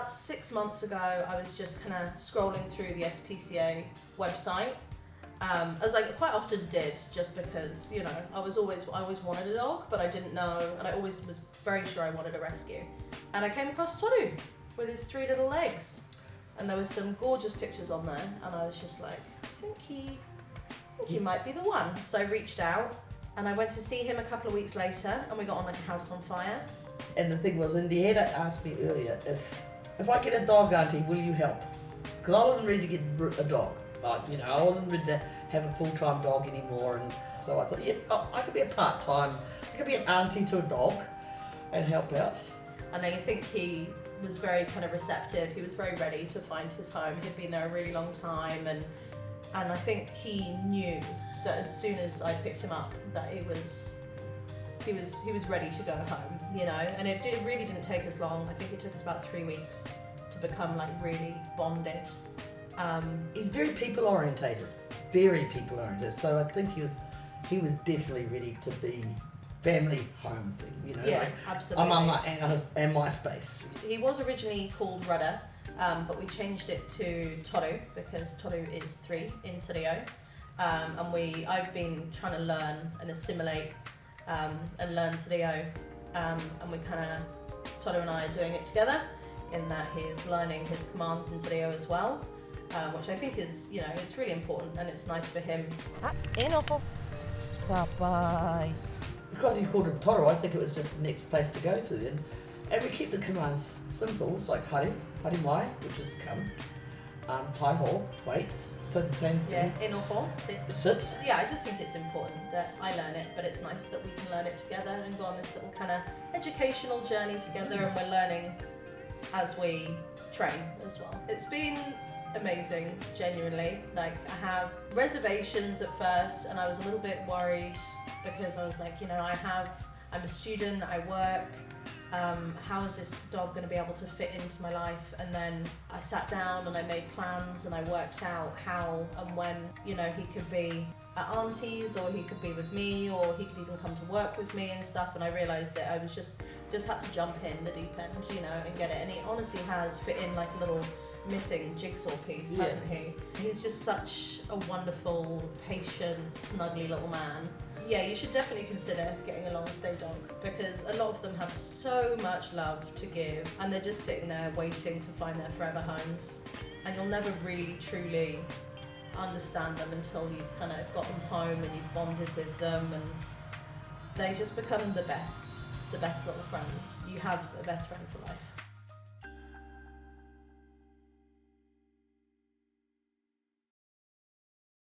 about 6 months ago, I was just kind of scrolling through the SPCA website, as I quite often did, just because, you know, I always wanted a dog, but I didn't know, and I always was very sure I wanted a rescue. And I came across Toru with his 3 little legs, and there was some gorgeous pictures on there, and I was just like, I think he might be the one. So I reached out, and I went to see him a couple of weeks later, and we got on like a house on fire. And the thing was, Indy had asked me earlier, if I get a dog, auntie, will you help? Because I wasn't ready to get a dog. Like, you know, I wasn't ready to have a full-time dog anymore, and so I thought, yeah, I could be a part-time, I could be an auntie to a dog and help out. And I think he was very kind of receptive. He was very ready to find his home. He'd been there a really long time, and I think he knew that as soon as I picked him up, that he was ready to go home, you know. And it really didn't take us long. I think it took us about 3 weeks to become like really bonded. He's very people orientated, so I think he was definitely ready to be family home thing, you know. Yeah, like, absolutely. and my space. He was originally called Rudder, but we changed it to Toru because Toru is 3 in Te Reo. And I've been trying to learn and assimilate and learn Te Reo, and we Toru and I are doing it together, in that he's learning his commands in Te Reo as well, which I think is, you know, it's really important, and it's nice for him. Because he called him Toru, I think it was just the next place to go to then. And we keep the commands simple. It's like hari mai, which is come, taiho, wait, so the same thing. Yeah, inoho, sit. Yeah, I just think it's important that I learn it, but it's nice that we can learn it together and go on this little kind of educational journey together, and we're learning as we train as well. It's been amazing, genuinely. Like, I have reservations at first, and I was a little bit worried because I was like, you know, I'm a student, I work, how is this dog going to be able to fit into my life? And then I sat down and I made plans, and I worked out how and when, you know, he could be at auntie's, or he could be with me, or he could even come to work with me and stuff. And I realised that I was just had to jump in the deep end, you know, and get it. And he honestly has fit in like a little missing jigsaw piece, hasn't he? He's just such a wonderful, patient, snuggly little man. Yeah, you should definitely consider getting a long stay dog, because a lot of them have so much love to give, and they're just sitting there waiting to find their forever homes, and you'll never really truly understand them until you've kind of got them home and you've bonded with them, and they just become the best little friends. You have a best friend for life.